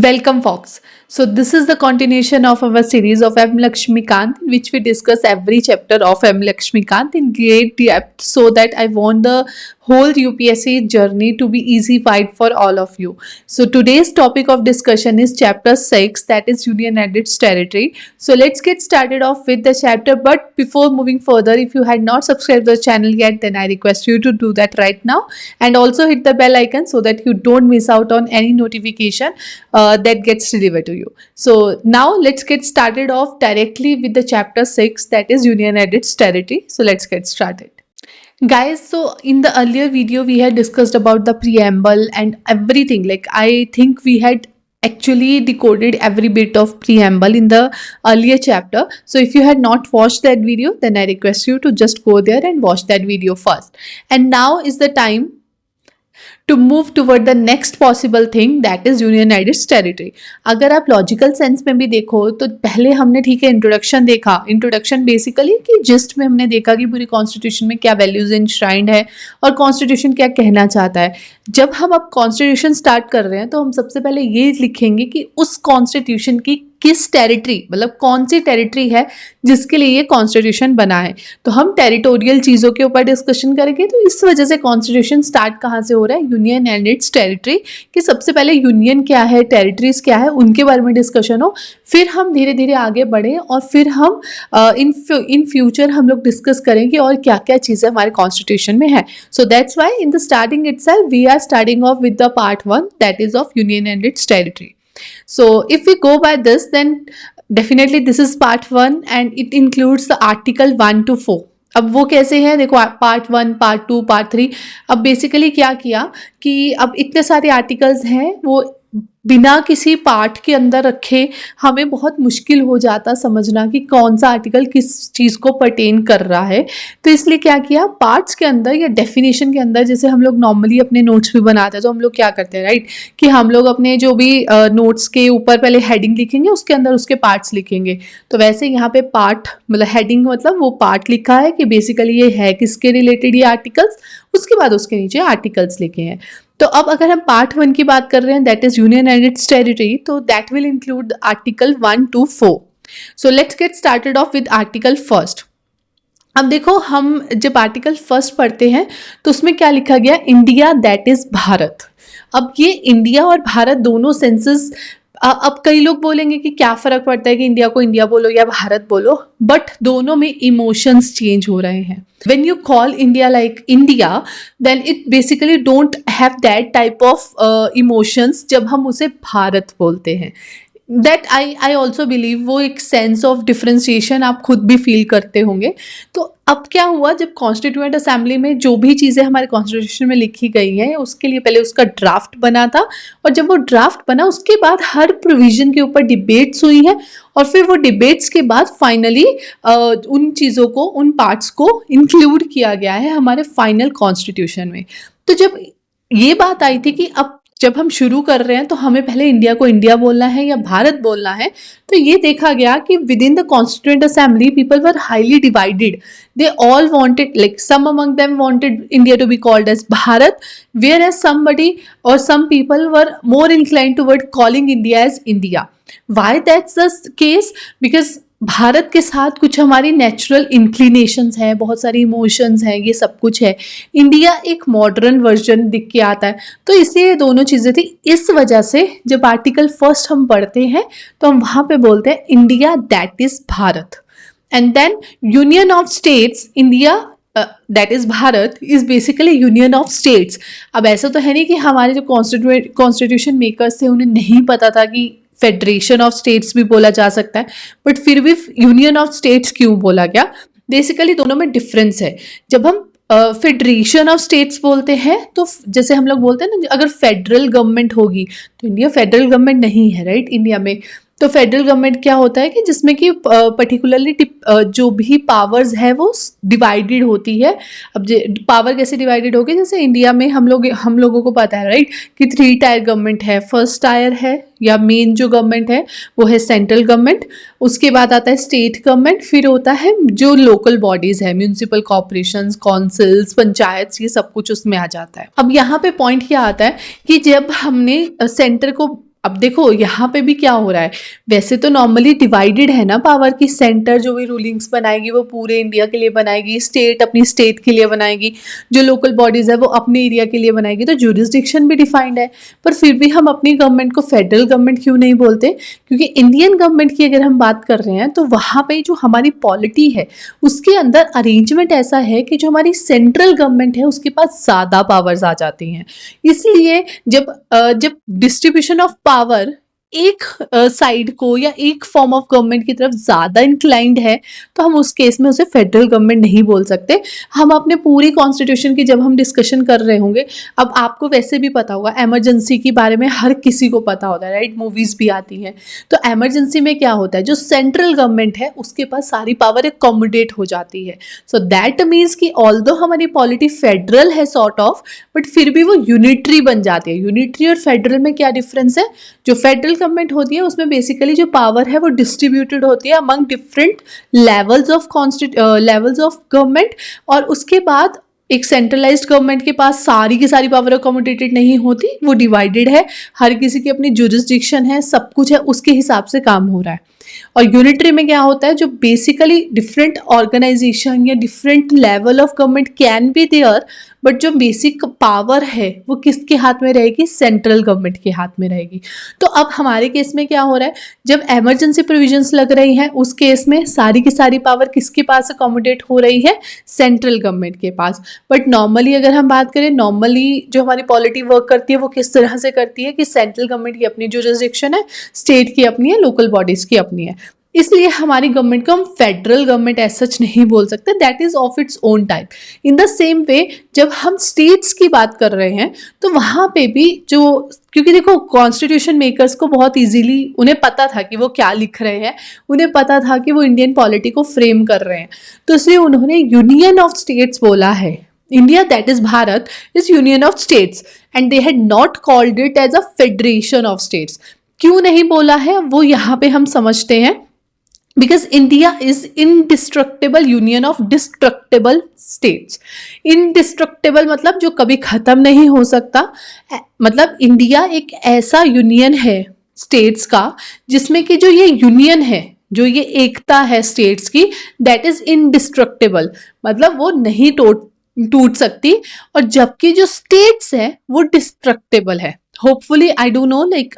Welcome, Fox. So, this is the continuation of our series of M. Lakshmikant, in which we discuss every chapter of M. Lakshmikant in great depth so that I want the whole UPSC journey to be easy-fied for all of you. So, today's topic of discussion is chapter 6, that is Union and its territory. So, let's get started off with the chapter. But before moving further, if you had not subscribed to the channel yet, then I request you to do that right now and also hit the bell icon so that you don't miss out on any notification that gets delivered to you. So now let's get started off directly with the chapter 6, that is Union and its territory. So let's get started. Guys, so in the earlier video we had discussed about the preamble and everything. Like, I think we had actually decoded every bit of preamble in the earlier chapter. So if you had not watched that video, then I request you to just go there and watch that video first. And now is the time to move toward the next possible thing, that is union and its territory. अगर आप logical sense में भी देखो तो पहले हमने ठीक है इंट्रोडक्शन देखा. इंट्रोडक्शन बेसिकली कि जिस्ट में हमने देखा कि पूरी कॉन्स्टिट्यूशन में क्या वैल्यूज इंश्राइंड है और कॉन्स्टिट्यूशन क्या कहना चाहता है. जब हम अब कॉन्स्टिट्यूशन स्टार्ट कर रहे हैं तो हम सबसे पहले ये लिखेंगे कि उस कॉन्स्टिट्यूशन की किस टेरिटरी, मतलब कौन सी टेरिटरी है जिसके लिए ये कॉन्स्टिट्यूशन बना है. तो हम टेरिटोरियल चीज़ों के ऊपर डिस्कशन करेंगे. तो इस वजह से कॉन्स्टिट्यूशन स्टार्ट कहाँ से हो रहा है, यूनियन एंड इट्स टेरिटरी. कि सबसे पहले यूनियन क्या है, टेरिटरीज क्या है, उनके बारे में डिस्कशन हो. फिर हम धीरे धीरे आगे बढ़ें और फिर हम इन फ्यूचर हम लोग डिस्कस करेंगे और क्या क्या चीज़ें हमारे कॉन्स्टिट्यूशन में है. So that's why in the starting itself we are starting off with the part 1, that is of union and its territory. So if we go by this, then definitely this is part 1 and it includes the article 1 to 4. अब वो कैसे है देखो, part 1, part 2, part 3. अब basically क्या किया कि अब इतने सारे आर्टिकल्स हैं, वो बिना किसी पार्ट के अंदर रखे हमें बहुत मुश्किल हो जाता समझना कि कौन सा आर्टिकल किस चीज़ को पर्टेन कर रहा है. तो इसलिए क्या किया, पार्ट्स के अंदर या डेफिनेशन के अंदर, जैसे हम लोग नॉर्मली अपने नोट्स भी बनाते हैं तो हम लोग क्या करते हैं राइट, कि हम लोग अपने जो भी नोट्स के ऊपर पहले हेडिंग लिखेंगे, उसके अंदर उसके पार्ट्स लिखेंगे. तो वैसे यहाँ पे पार्ट मतलब हेडिंग मतलब वो पार्ट लिखा है कि बेसिकली ये है किसके रिलेटेड ये आर्टिकल्स, उसके बाद उसके नीचे आर्टिकल्स लिखे हैं. तो अब अगर हम पार्ट 1 की बात कर रहे हैं, that is union and its territory, तो that will include article 1 to 4. So let's get started off with article first. अब देखो, हम जब आर्टिकल फर्स्ट पढ़ते हैं तो उसमें क्या लिखा गया, इंडिया दैट इज भारत. अब ये इंडिया और भारत दोनों सेंसेस, अब कई लोग बोलेंगे कि क्या फ़र्क पड़ता है कि इंडिया को इंडिया बोलो या भारत बोलो, बट दोनों में इमोशंस चेंज हो रहे हैं. When you call India like India, then it basically don't have that type of emotions जब हम उसे भारत बोलते हैं. दैट आई ऑल्सो बिलीव वो एक सेंस ऑफ डिफ्रेंशिएशन आप खुद भी फील करते होंगे. तो अब क्या हुआ, जब कॉन्स्टिट्यूएंट असेंबली में जो भी चीज़ें हमारे कॉन्स्टिट्यूशन में लिखी गई हैं उसके लिए पहले उसका ड्राफ्ट बना था, और जब वो ड्राफ्ट बना उसके बाद हर प्रोविज़न के ऊपर डिबेट्स हुई हैं, और फिर वो डिबेट्स के बाद फाइनली उन चीज़ों को, उन पार्ट्स को इंक्लूड किया गया है हमारे फाइनल कॉन्स्टिट्यूशन में. तो जब ये बात आई थी कि अब जब हम शुरू कर रहे हैं तो हमें पहले इंडिया को इंडिया बोलना है या भारत बोलना है, तो ये देखा गया कि within the constituent assembly people were highly divided. They all wanted, like some among them wanted India to be called as Bharat, whereas somebody और some people were more inclined toward calling India as India. Why that's the case, because Bharat के साथ कुछ हमारी natural inclinations हैं, बहुत सारी emotions हैं, ये सब कुछ है. इंडिया एक मॉडर्न वर्जन दिख के आता है, तो इसलिए ये दोनों चीज़ें थी. इस वजह से जब आर्टिकल फर्स्ट हम पढ़ते हैं तो हम वहाँ पे बोलते हैं India that is Bharat. And then union of states, India that is Bharat is basically union of states. अब ऐसा तो है नहीं कि हमारे जो कॉन्स्टिट्यूशन मेकर्स थे उन्हें नहीं पता था कि फेडरेशन ऑफ स्टेट्स भी बोला जा सकता है, बट फिर भी यूनियन ऑफ स्टेट्स क्यों बोला गया. बेसिकली दोनों में डिफरेंस है. जब हम फेडरेशन ऑफ स्टेट्स बोलते हैं तो जैसे हम लोग बोलते हैं ना, अगर फेडरल गवर्नमेंट होगी तो इंडिया फेडरल गवर्नमेंट नहीं है राइट. इंडिया में तो फेडरल गवर्नमेंट क्या होता है कि जिसमें कि पर्टिकुलरली जो भी पावर्स है वो डिवाइडेड होती है. अब पावर कैसे डिवाइडेड होगी, जैसे इंडिया में हम लोगों को पता है राइट कि 3 टायर गवर्नमेंट है. फर्स्ट टायर है या मेन जो गवर्नमेंट है वो है सेंट्रल गवर्नमेंट, उसके बाद आता है स्टेट गवर्नमेंट, फिर होता है जो लोकल बॉडीज़ है, म्यूनसिपल कॉर्पोरेशंस, काउंसिल्स, पंचायत, ये सब कुछ उसमें आ जाता है. अब यहाँ पे पॉइंट क्या आता है कि जब हमने सेंटर को अब देखो यहाँ पे भी क्या हो रहा है, वैसे तो नॉर्मली डिवाइडेड है ना पावर की, सेंटर जो भी रूलिंग्स बनाएगी वो पूरे इंडिया के लिए बनाएगी, स्टेट अपनी स्टेट के लिए बनाएगी, जो लोकल बॉडीज है वो अपने एरिया के लिए बनाएगी, तो ज्यूरिसडिक्शन भी डिफाइंड है। पर फिर भी हम अपनी गवर्नमेंट को फेडरल गवर्नमेंट क्यों नहीं बोलते? क्योंकि इंडियन गवर्नमेंट की अगर हम बात कर रहे हैं तो वहाँ पे जो हमारी पॉलिटी है उसके अंदर अरेंजमेंट ऐसा है कि जो हमारी सेंट्रल गवर्नमेंट है उसके पास ज़्यादा पावर्स आ जाती हैं। इसलिए जब डिस्ट्रीब्यूशन ऑफ पावर एक साइड को या एक फॉर्म ऑफ गवर्नमेंट की तरफ ज़्यादा इंक्लाइंड है तो हम उस केस में उसे फेडरल गवर्नमेंट नहीं बोल सकते। हम अपने पूरी कॉन्स्टिट्यूशन की जब हम डिस्कशन कर रहे होंगे, अब आपको वैसे भी पता होगा एमरजेंसी के बारे में हर किसी को पता होता है, राइट? मूवीज़ भी आती हैं। तो एमरजेंसी में क्या होता है, जो सेंट्रल गवर्नमेंट है उसके पास सारी पावर एकोमोडेट हो जाती है। सो दैट मीन्स कि ऑल्दो हमारी पॉलिटी फेडरल है सॉर्ट ऑफ, बट फिर भी वो यूनिटरी बन जाती है। यूनिटरी और फेडरल में क्या डिफरेंस है? जो फेडरल गवर्नमेंट होती है उसमें बेसिकली जो पावर है वो डिस्ट्रीब्यूटेड होती है among different levels of government, और उसके बाद एक सेंट्रलाइज्ड गवर्नमेंट के पास सारी की सारी पावर अकोमोडेटेड नहीं होती, वो डिवाइडेड है, हर किसी की अपनी जुरिस्डिक्शन है, सब कुछ है, उसके हिसाब से काम हो रहा है। और यूनिटरी में क्या होता है, जो बेसिकली डिफरेंट ऑर्गेनाइजेशन या different level of government can be there, but जो बेसिक पावर है वो किसके हाथ में रहेगी? सेंट्रल गवर्नमेंट के हाथ में रहेगी। तो अब हमारे केस में क्या हो रहा है, जब इमरजेंसी प्रोविजंस लग रही हैं उस केस में सारी की सारी पावर किसके पास अकोमोडेट हो रही है? सेंट्रल गवर्नमेंट के पास। बट नॉर्मली अगर हम बात करें, नॉर्मली जो हमारी पॉलिटी वर्क करती है वो किस तरह से करती है कि सेंट्रल गवर्नमेंट की अपनी जुरिस्डिक्शन है, स्टेट की अपनी है, लोकल बॉडीज की अपनी है। इसलिए हमारी गवर्नमेंट को हम फेडरल गवर्नमेंट एज सच नहीं बोल सकते, that is of its own type. In the same way जब हम स्टेट्स की बात कर रहे हैं तो वहाँ पे भी जो, क्योंकि देखो कॉन्स्टिट्यूशन मेकर्स को बहुत इजीली उन्हें पता था कि वो क्या लिख रहे हैं, उन्हें पता था कि वो इंडियन पॉलिटी को फ्रेम कर रहे हैं, तो इसलिए उन्होंने यूनियन ऑफ स्टेट्स बोला है। India, that is Bharat, is union of states and they had not called it as a federation of states. क्यों नहीं बोला है वो यहाँ पे हम समझते हैं, because India is indestructible union of destructible states। indestructible मतलब जो कभी खत्म नहीं हो सकता, मतलब इंडिया एक ऐसा यूनियन है स्टेट्स का जिसमें कि जो ये यूनियन है, जो ये एकता है स्टेट्स की, दैट इज इनडिस्ट्रक्टिबल, मतलब वो नहीं टूट सकती, और जबकि जो स्टेट्स है वो डिस्ट्रक्टेबल है। Hopefully, I don't know, like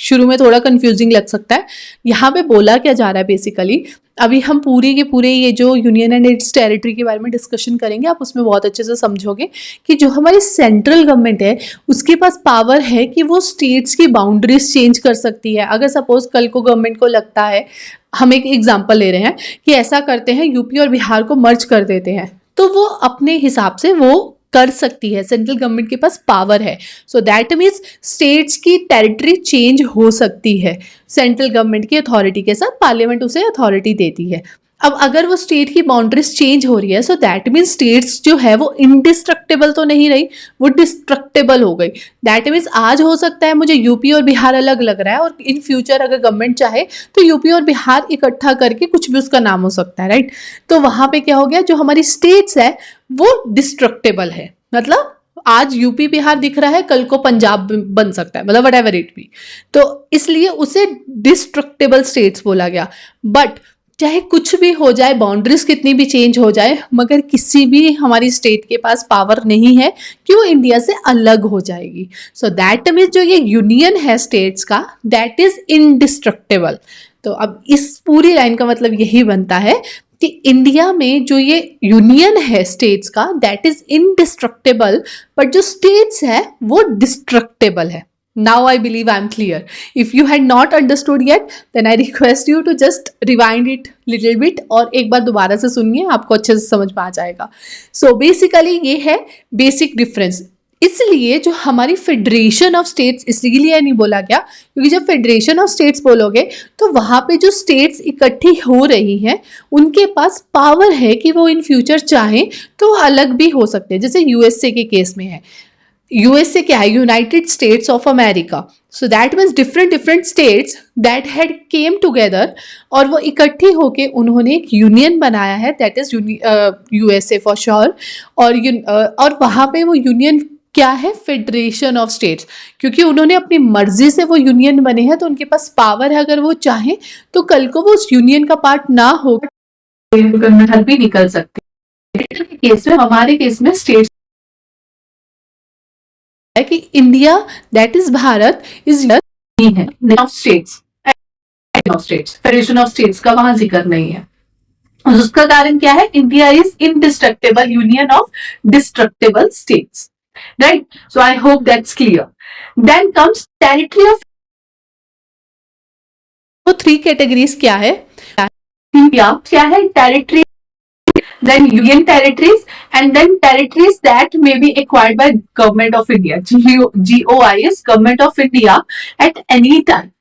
शुरू में थोड़ा कंफ्यूजिंग लग सकता है। यहाँ पे बोला क्या जा रहा है बेसिकली, अभी हम पूरे के पूरे ये जो यूनियन एंड इट्स टेरिटरी के बारे में डिस्कशन करेंगे, आप उसमें बहुत अच्छे से समझोगे कि जो हमारी सेंट्रल गवर्नमेंट है उसके पास पावर है कि वो स्टेट्स की बाउंड्रीज चेंज कर सकती है। अगर सपोज कल को गवर्नमेंट को लगता है, हम एक एग्जाम्पल ले रहे हैं कि ऐसा करते हैं, यूपी और बिहार को मर्ज कर देते हैं, तो वो अपने हिसाब से वो कर सकती है, सेंट्रल गवर्नमेंट के पास पावर है। सो दैट मीन्स स्टेट्स की टेरिटरी चेंज हो सकती है सेंट्रल गवर्नमेंट की अथॉरिटी के साथ, पार्लियामेंट उसे अथॉरिटी देती है। अब अगर वो स्टेट की बाउंड्रीज चेंज हो रही है, सो दैट मीन्स स्टेट्स जो है वो इनडिस्ट्रक्टेबल तो नहीं रही, वो डिस्ट्रक्टेबल हो गई। दैट मीन्स आज हो सकता है मुझे यूपी और बिहार अलग लग रहा है, और इन फ्यूचर अगर गवर्नमेंट चाहे तो यूपी और बिहार इकट्ठा करके कुछ भी उसका नाम हो सकता है, राइट? तो वहां पे क्या हो गया, जो हमारी स्टेट्स है वो डिस्ट्रक्टेबल है, मतलब आज यूपी बिहार दिख रहा है, कल को पंजाब बन सकता है, मतलब वट एवर इट बी, तो इसलिए उसे डिस्ट्रक्टेबल स्टेट्स बोला गया। बट चाहे कुछ भी हो जाए, बाउंड्रीज कितनी भी चेंज हो जाए, मगर किसी भी हमारी स्टेट के पास पावर नहीं है कि वो इंडिया से अलग हो जाएगी। सो दैट मीन्स जो ये यूनियन है स्टेट्स का, दैट इज इनडिस्ट्रक्टेबल। तो अब इस पूरी लाइन का मतलब यही बनता है कि इंडिया में जो ये यूनियन है स्टेट्स का, दैट इज इनडिस्ट्रक्टेबल, बट जो स्टेट्स है वो डिस्ट्रक्टेबल है। Now I believe I'm clear. If you had not understood yet, then I request you to just rewind it little bit और एक बार दोबारा से सुनिए, आपको अच्छे से समझ में आ जाएगा। So basically ये है बेसिक डिफरेंस। इसलिए जो हमारी फेडरेशन ऑफ स्टेट्स, इसलिए नहीं बोला गया क्योंकि जब फेडरेशन ऑफ स्टेट्स बोलोगे तो वहाँ पे जो स्टेट्स इकट्ठी हो रही हैं उनके पास पावर है कि वो इन फ्यूचर चाहें तो अलग भी हो सकते हैं, जैसे यूएसए के केस में है। यूएसए क्या है? United states of America. So that means different states that had came together, और वो इकट्ठी होके उन्होंने एक यूनियन बनाया है, that is USA for sure. और वहाँ पे वो यूनियन क्या है, फेडरेशन ऑफ स्टेट्स, क्योंकि उन्होंने अपनी मर्जी से वो यूनियन बने हैं तो उनके पास पावर है, अगर वो चाहे तो कल को वो उस यूनियन का पार्ट ना हो बाहर भी निकल सकते हैं। केस में, हमारे केस में स्टेट्स है कि India, that is Bharat, is नहीं है of states, of states, federation of states का वहां जिक्र नहीं है। उसका कारण क्या है, India is indestructible union of destructible states, right. So I hope that's clear. Then comes territory of, तो थ्री कैटेगरीज क्या है, क्या है, territory, then union territories, and then territories that may be acquired by government of India, GOIS, government of India at any time।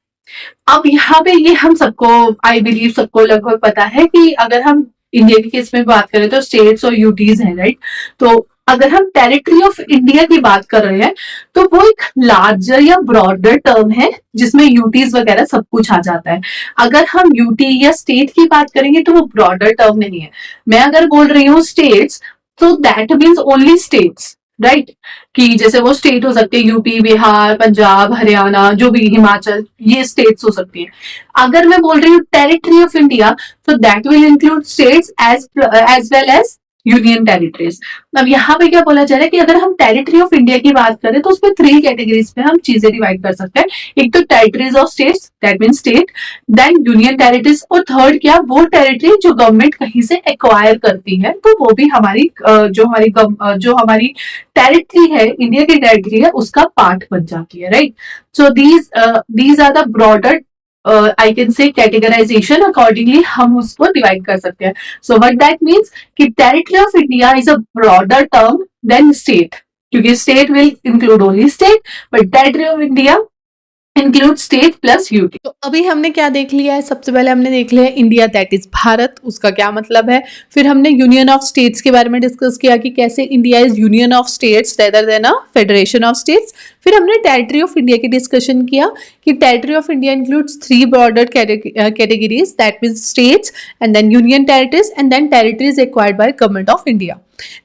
अब यहाँ पे ये हम सबको, आई बिलीव सबको लगभग पता है कि अगर हम इंडिया के केस में बात करें तो स्टेट्स और यूटीज हैं, राइट। तो अगर हम टेरिटरी ऑफ इंडिया की बात कर रहे हैं तो वो एक लार्जर या ब्रॉडर टर्म है जिसमें यूटीज वगैरह सब कुछ आ जाता है। अगर हम यूटी या स्टेट की बात करेंगे तो वो ब्रॉडर टर्म नहीं है। मैं अगर बोल रही हूँ स्टेट्स, तो that means only states, right. कि जैसे वो स्टेट हो सकते हैं यूपी, बिहार, पंजाब, हरियाणा, जो भी, हिमाचल, ये स्टेट्स हो सकती हैं। अगर मैं बोल रही हूँ टेरिटरी ऑफ इंडिया, तो that will include states as well as union territories. अब यहाँ पे क्या बोला जा रहा है कि अगर हम टेरिटरी ऑफ इंडिया की बात करें तो उसमें थ्री कैटेगरीज में हम चीजें डिवाइड कर सकते हैं। एक तो territories of states, that mean state, then union territories, और थर्ड क्या, वो टेरिटरी जो गवर्नमेंट कहीं से एक्वायर करती है, तो वो भी हमारी जो हमारी टेरिटरी है, इंडिया की टेरिटरी है, उसका पार्ट बन जाती है, right. So these are the broader, I can say categorisation, accordingly हम उसको डिवाइड कर सकते हैं। सो व्हाट दैट मीन्स कि territory of India is a broader term than state, क्योंकि state will include only state, but territory of India include state plus UT. तो अभी हमने क्या देख लिया है, सबसे पहले हमने देख लिया है इंडिया, दैट इज भारत, उसका क्या मतलब है। फिर हमने यूनियन ऑफ स्टेट्स के बारे में डिस्कस किया कि कैसे India is union of states rather than a federation of states. फिर हमने टेरिटरी ऑफ इंडिया की डिस्कशन किया कि territory of India includes three broader categories, that mean states and then union territories and then territories acquired by government of India.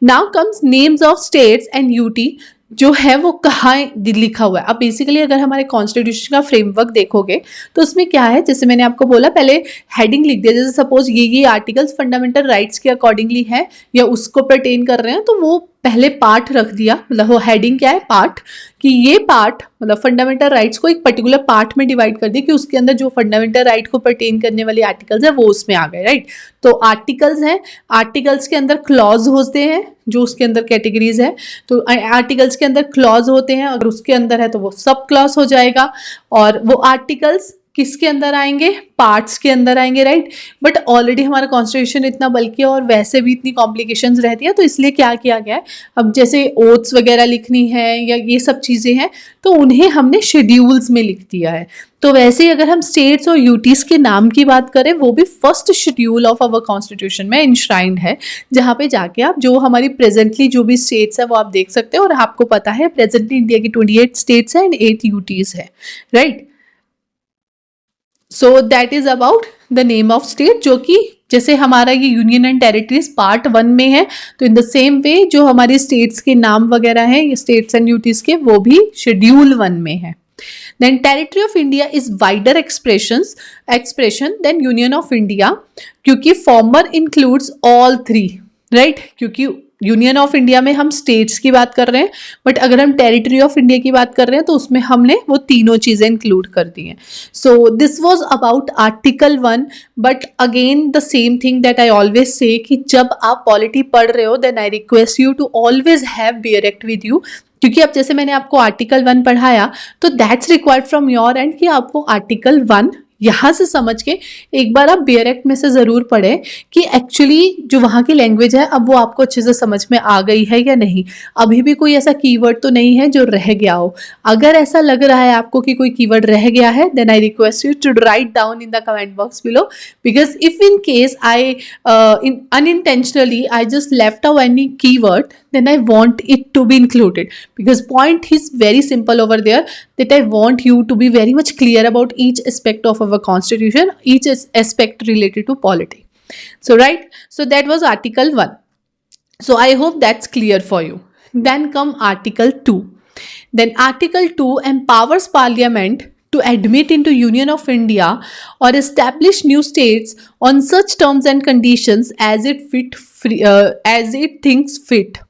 Now comes names of states and UT, जो है वो कहाँ लिखा हुआ है। अब बेसिकली अगर हमारे कॉन्स्टिट्यूशन का फ्रेमवर्क देखोगे तो उसमें क्या है, जैसे मैंने आपको बोला, पहले हेडिंग लिख दिया, जैसे सपोज ये आर्टिकल्स फंडामेंटल राइट्स के अकॉर्डिंगली है या उसको पर्टेन कर रहे हैं, तो वो पहले पार्ट रख दिया, मतलब वो हेडिंग क्या है, पार्ट, कि ये पार्ट मतलब फंडामेंटल राइट्स को एक पर्टिकुलर पार्ट में डिवाइड कर दिया कि उसके अंदर जो फंडामेंटल राइट को पर्टेन करने वाले आर्टिकल्स है वो उसमें आ गए, राइट। तो आर्टिकल्स हैं, आर्टिकल्स के अंदर क्लॉज होते हैं जो उसके अंदर कैटेगरीज है, तो आर्टिकल्स के अंदर क्लॉज होते हैं, अगर उसके अंदर है तो वो सब क्लॉज हो जाएगा, और वो आर्टिकल्स किसके अंदर आएंगे, पार्ट्स के अंदर आएंगे, राइट। बट ऑलरेडी हमारा कॉन्स्टिट्यूशन इतना बल्कि और वैसे भी इतनी कॉम्प्लिकेशंस रहती है, तो इसलिए क्या किया गया है, अब जैसे ओथ्स वगैरह लिखनी है या ये सब चीज़ें हैं तो उन्हें हमने शेड्यूल्स में लिख दिया है। तो वैसे ही अगर हम स्टेट्स और यूटीज के नाम की बात करें, वो भी first schedule of our constitution में इंश्राइंड है, जहाँ पे जाके आप जो हमारी प्रेजेंटली जो भी स्टेट्स है वो आप देख सकते हो, और आपको पता है प्रेजेंटली इंडिया की 28 स्टेट्स है एंड 8 यूटीज है, right. So that is about the name of state, जो कि जैसे हमारा ये यूनियन एंड टेरिटरीज पार्ट 1 में है, तो इन द सेम वे जो हमारी स्टेट्स के नाम वगैरह हैं, ये स्टेट्स एंड यूटीज के, वो भी शेड्यूल 1 में है। Then territory of India is wider expression than union of India, क्योंकि former includes all three, right. क्योंकि यूनियन ऑफ इंडिया में हम स्टेट्स की बात कर रहे हैं, बट अगर हम टेरिटरी ऑफ इंडिया की बात कर रहे हैं तो उसमें हमने वो तीनों चीज़ें इंक्लूड कर दी हैं। So this was about article 1, but again the same thing that I always say कि जब आप पॉलिटी पढ़ रहे हो then I request you to always have bare act with you, क्योंकि अब जैसे मैंने आपको आर्टिकल 1 पढ़ाया तो that's required from your end कि आप वो आर्टिकल 1 यहाँ से समझ के एक बार आप बेयरेक्ट में से ज़रूर पढ़ें कि एक्चुअली जो वहाँ की लैंग्वेज है अब वो आपको अच्छे से समझ में आ गई है या नहीं, अभी भी कोई ऐसा कीवर्ड तो नहीं है जो रह गया हो। अगर ऐसा लग रहा है आपको कि कोई कीवर्ड रह गया है, then I request you to write down in the comment box below, because if in case I unintentionally I just left out any keyword, then I want it to be included, because point is very simple over there, that I want you to be very much clear about each aspect of our constitution, each aspect related to polity. So right, so that was article 1. So I hope that's clear for you. Then come Article 2. Then Article 2 empowers Parliament to admit into Union of India or establish new states on such terms and conditions as it thinks fit.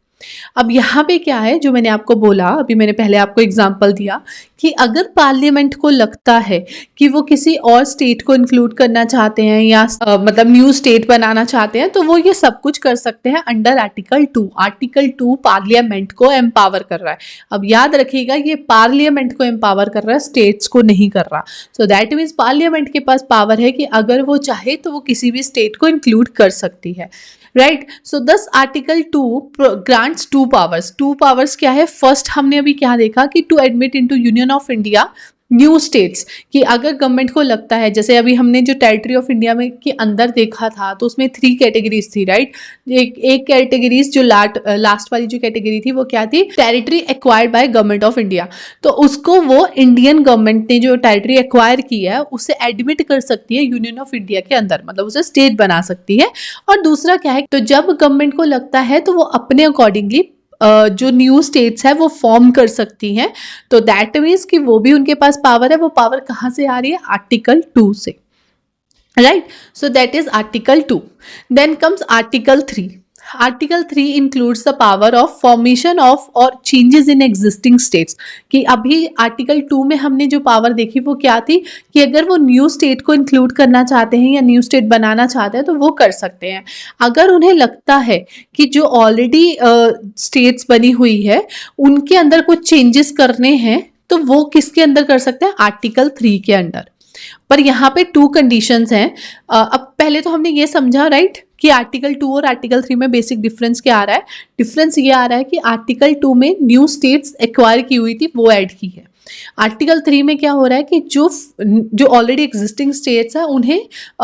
अब यहाँ पे क्या है जो मैंने आपको बोला, अभी मैंने पहले आपको एग्जांपल दिया कि अगर पार्लियामेंट को लगता है कि वो किसी और स्टेट को इंक्लूड करना चाहते हैं या मतलब न्यू स्टेट बनाना चाहते हैं तो वो ये सब कुछ कर सकते हैं अंडर आर्टिकल 2। आर्टिकल 2 पार्लियामेंट को एम्पावर कर रहा है। अब याद रखिएगा ये पार्लियामेंट को एम्पावर कर रहा है, स्टेट्स को नहीं कर रहा। सो दैट मीन्स पार्लियामेंट के पास पावर है कि अगर वो चाहे तो वो किसी भी स्टेट को इंक्लूड कर सकती है, राइट। सो दस आर्टिकल 2 ग्रांट्स 2 पावर्स। 2 पावर्स क्या है? फर्स्ट हमने अभी क्या देखा कि to admit into union of India new states, कि अगर गवर्नमेंट को लगता है, जैसे अभी हमने जो टेरिटरी ऑफ इंडिया में के अंदर देखा था तो उसमें 3 कैटेगरीज थी, राइट। एक कैटेगरीज जो लास्ट वाली जो कैटेगरी थी वो क्या थी? Territory acquired by government of India. तो उसको वो इंडियन गवर्नमेंट ने जो टेरिटरी एक्वायर की है उसे एडमिट कर सकती है यूनियन ऑफ इंडिया के अंदर, मतलब उसे स्टेट बना सकती है। और दूसरा क्या है, तो जब गवर्नमेंट को लगता है तो वो अपने अकॉर्डिंगली जो न्यू स्टेट्स है वो फॉर्म कर सकती हैं। तो दैट मीन्स कि वो भी उनके पास पावर है। वो पावर कहाँ से आ रही है? आर्टिकल 2 से, right. So that is article 2। Then comes article 3। Article 3 includes the power of formation of और चेंजेस इन एग्जिस्टिंग स्टेट्स। कि अभी आर्टिकल 2 में हमने जो पावर देखी वो क्या थी कि अगर वो न्यू स्टेट को इंक्लूड करना चाहते हैं या न्यू स्टेट बनाना चाहते हैं तो वो कर सकते हैं। अगर उन्हें लगता है कि जो ऑलरेडी स्टेट्स बनी हुई है उनके अंदर कुछ चेंजेस करने हैं तो वो किसके अंदर कर सकते हैं? आर्टिकल 3 के अंदर। पर यहाँ पे 2 कंडीशंस हैं। अब पहले तो हमने ये समझा, राइट, कि आर्टिकल 2 और आर्टिकल 3 में बेसिक डिफरेंस क्या आ रहा है? डिफरेंस ये आ रहा है कि आर्टिकल 2 में न्यू स्टेट्स एक्वायर की हुई थी वो ऐड की है। आर्टिकल 3 में क्या हो रहा है कि जो ऑलरेडी एग्जिस्टिंग स्टेट्स हैं उन्हें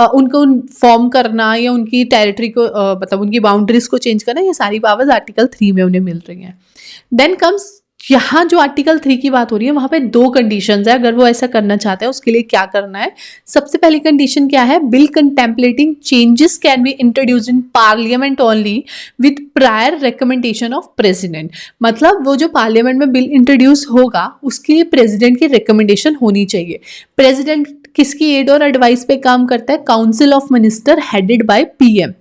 उनको फॉर्म करना या उनकी टेरिटरी को मतलब उनकी बाउंड्रीज को चेंज करना, ये सारी पावर्स आर्टिकल 3 में उन्हें मिल रही हैं। देन कम्स यहाँ जो आर्टिकल 3 की बात हो रही है वहाँ पे 2 कंडीशंस है। अगर वो ऐसा करना चाहते हैं उसके लिए क्या करना है? सबसे पहली कंडीशन क्या है? Bill contemplating changes can be introduced in parliament only with prior recommendation of president. मतलब वो जो पार्लियामेंट में बिल इंट्रोड्यूस होगा उसके लिए प्रेसिडेंट की रिकमेंडेशन होनी चाहिए। प्रेसिडेंट किसकी एड और एडवाइस पे काम करता है? Council of minister headed by PM.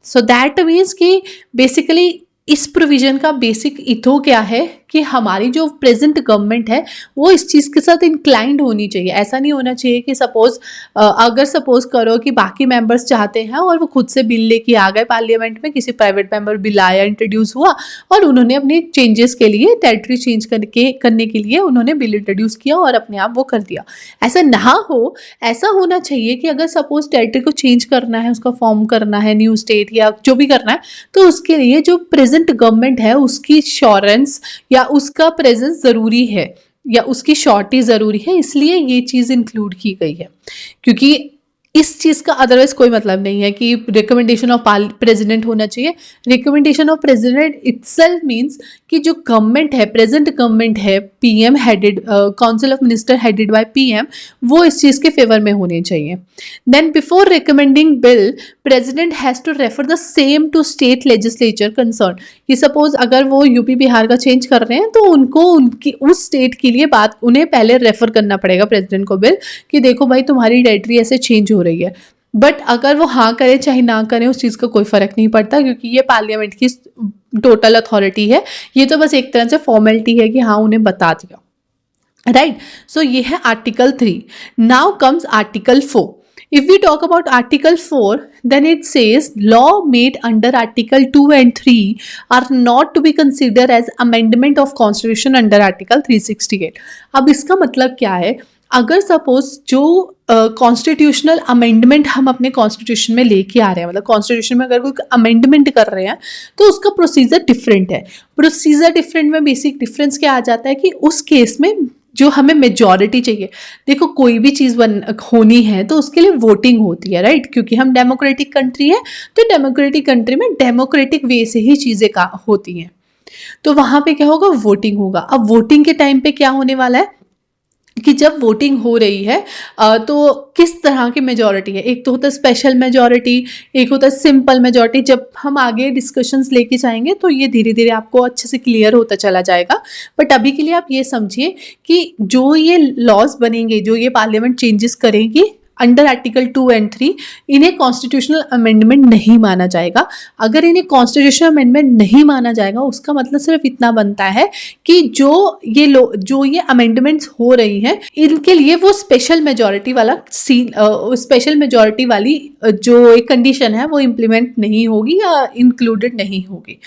So that means कि बेसिकली इस प्रोविजन का बेसिक इथो क्या है कि हमारी जो प्रेजेंट गवर्नमेंट है वो इस चीज़ के साथ इंक्लाइंड होनी चाहिए। ऐसा नहीं होना चाहिए कि अगर सपोज करो कि बाकी मेंबर्स चाहते हैं और वो खुद से बिल लेके आ गए पार्लियामेंट में, किसी प्राइवेट मेंबर बिल आया, इंट्रोड्यूस हुआ और उन्होंने अपने चेंजेस के लिए, टेरिटरी चेंज करने के लिए उन्होंने बिल इंट्रोड्यूस किया और अपने आप वो कर दिया। ऐसा ना हो। ऐसा होना चाहिए कि अगर सपोज टेरिटरी को चेंज करना है, उसका फॉर्म करना है न्यू स्टेट या जो भी करना है, तो उसके लिए जो प्रेजेंट गवर्नमेंट है उसकी श्योरेंस या उसका प्रेजेंस ज़रूरी है या उसकी श्योरिटी ज़रूरी है, इसलिए ये चीज़ इंक्लूड की गई है। क्योंकि इस चीज़ का अदरवाइज कोई मतलब नहीं है कि रिकमेंडेशन ऑफ प्रेसिडेंट होना चाहिए। Recommendation of president itself means कि जो गवर्नमेंट है, प्रेजेंट गवर्नमेंट है, PM headed, council of minister headed by PM, वो इस चीज़ के फेवर में होने चाहिए। Then before recommending bill president has to refer the same to state legislature concern. कि सपोज अगर वो यूपी बिहार का चेंज कर रहे हैं तो उनको उनकी उस स्टेट के लिए उन्हें पहले रेफर करना पड़ेगा प्रेसिडेंट को बिल कि देखो भाई तुम्हारी टेरिटरी ऐसे चेंज हो रही है। बट अगर वो हाँ करें चाहे ना करें उस चीज़ का कोई फ़र्क नहीं पड़ता, क्योंकि ये पार्लियामेंट की टोटल अथॉरिटी है। ये तो बस एक तरह से फॉर्मेलिटी है कि हाँ उन्हें बता दिया, राइट। सो ये है article 3। Now comes article 4। If we talk about Article 4, then it says law made under Article 2 and 3 are not to be considered as amendment of Constitution under Article 368. अब इसका मतलब क्या है? अगर सपोज जो कॉन्स्टिट्यूशनल अमेंडमेंट हम अपने constitution में लेके आ रहे हैं, मतलब कॉन्स्टिट्यूशन में अगर कोई अमेंडमेंट कर रहे हैं तो उसका प्रोसीजर डिफरेंट है। प्रोसीजर डिफरेंट में बेसिक डिफरेंस क्या आ जाता है कि उस केस में जो हमें मेजॉरिटी चाहिए। देखो कोई भी चीज़ होनी है तो उसके लिए वोटिंग होती है, राइट। क्योंकि हम डेमोक्रेटिक कंट्री है तो डेमोक्रेटिक कंट्री में डेमोक्रेटिक वे से ही चीज़ें होती हैं। तो वहाँ पे क्या होगा? वोटिंग होगा। अब वोटिंग के टाइम पे क्या होने वाला है? कि जब वोटिंग हो रही है तो किस तरह की मेजॉरिटी है। एक तो होता है स्पेशल मेजॉरिटी, एक होता है सिंपल मेजॉरिटी। जब हम आगे डिस्कशंस लेके जाएंगे तो ये धीरे धीरे आपको अच्छे से क्लियर होता चला जाएगा। बट अभी के लिए आप ये समझिए कि जो ये लॉज बनेंगे, जो ये पार्लियामेंट चेंजेस करेगी अंडर आर्टिकल 2 एंड 3, इन्हें कॉन्स्टिट्यूशनल अमेंडमेंट नहीं माना जाएगा। अगर इन्हें कॉन्स्टिट्यूशनल अमेंडमेंट नहीं माना जाएगा, उसका मतलब सिर्फ इतना बनता है कि जो ये अमेंडमेंट्स हो रही हैं, इनके लिए वो स्पेशल मेजॉरिटी वाला स्पेशल मेजॉरिटी वाली जो एक कंडीशन है वो इम्प्लीमेंट नहीं होगी या इंक्लूडेड नहीं होगी।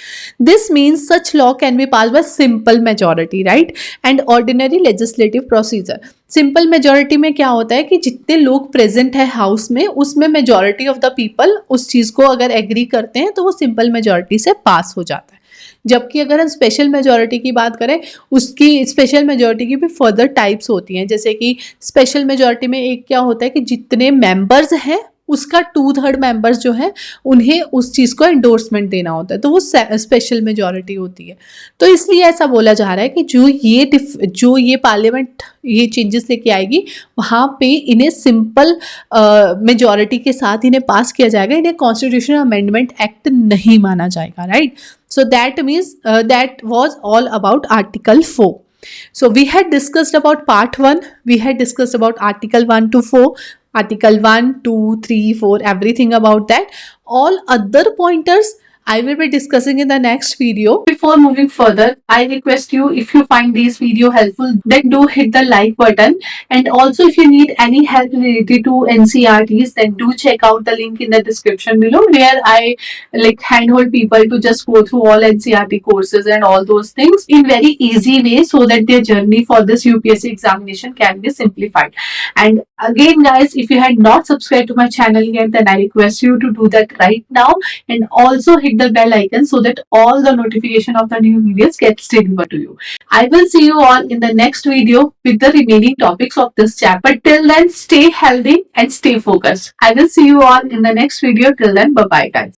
This means such law can be pass bye simple majority, right, and ordinary legislative procedure. Simple majority में क्या होता है कि जितने लोग प्रेजेंट है हाउस में, उसमें मेजॉरिटी ऑफ द पीपल उस चीज को अगर एग्री करते हैं तो वो सिंपल मेजॉरिटी से पास हो जाता है। जबकि अगर हम स्पेशल मेजॉरिटी की बात करें, उसकी स्पेशल मेजॉरिटी की भी फर्दर टाइप्स होती हैं। जैसे कि स्पेशल मेजॉरिटी में एक क्या होता है कि जितने मेंबर्स हैं उसका 2/3 मेंबर्स जो है उन्हें उस चीज़ को एंडोर्समेंट देना होता है, तो वो स्पेशल मेजॉरिटी होती है। तो इसलिए ऐसा बोला जा रहा है कि जो ये पार्लियामेंट ये चेंजेस लेके आएगी, वहाँ पे इन्हें सिंपल मेजॉरिटी के साथ इन्हें पास किया जाएगा, इन्हें कॉन्स्टिट्यूशनल अमेंडमेंट एक्ट नहीं माना जाएगा, right. So that means that was all about Article 4. So we had discussed about part 1, we had discussed about Article 1 to 4, Article 1, 2, 3, 4, everything about that. All other pointers I will be discussing in the next video. Before moving further, I request you, if you find this video helpful, then do hit the like button. And also if you need any help related to NCERTs, then do check out the link in the description below, where I like handhold people to just go through all NCERT courses and all those things in very easy way, so that their journey for this UPSC examination can be simplified. And again guys, if you had not subscribed to my channel yet, then I request you to do that right now, and also hit the bell icon so that all the notification of the new videos gets delivered to you. I will see you all in the next video with the remaining topics of this chapter. Till then, stay healthy and stay focused. I will see you all in the next video. Till then, bye bye guys.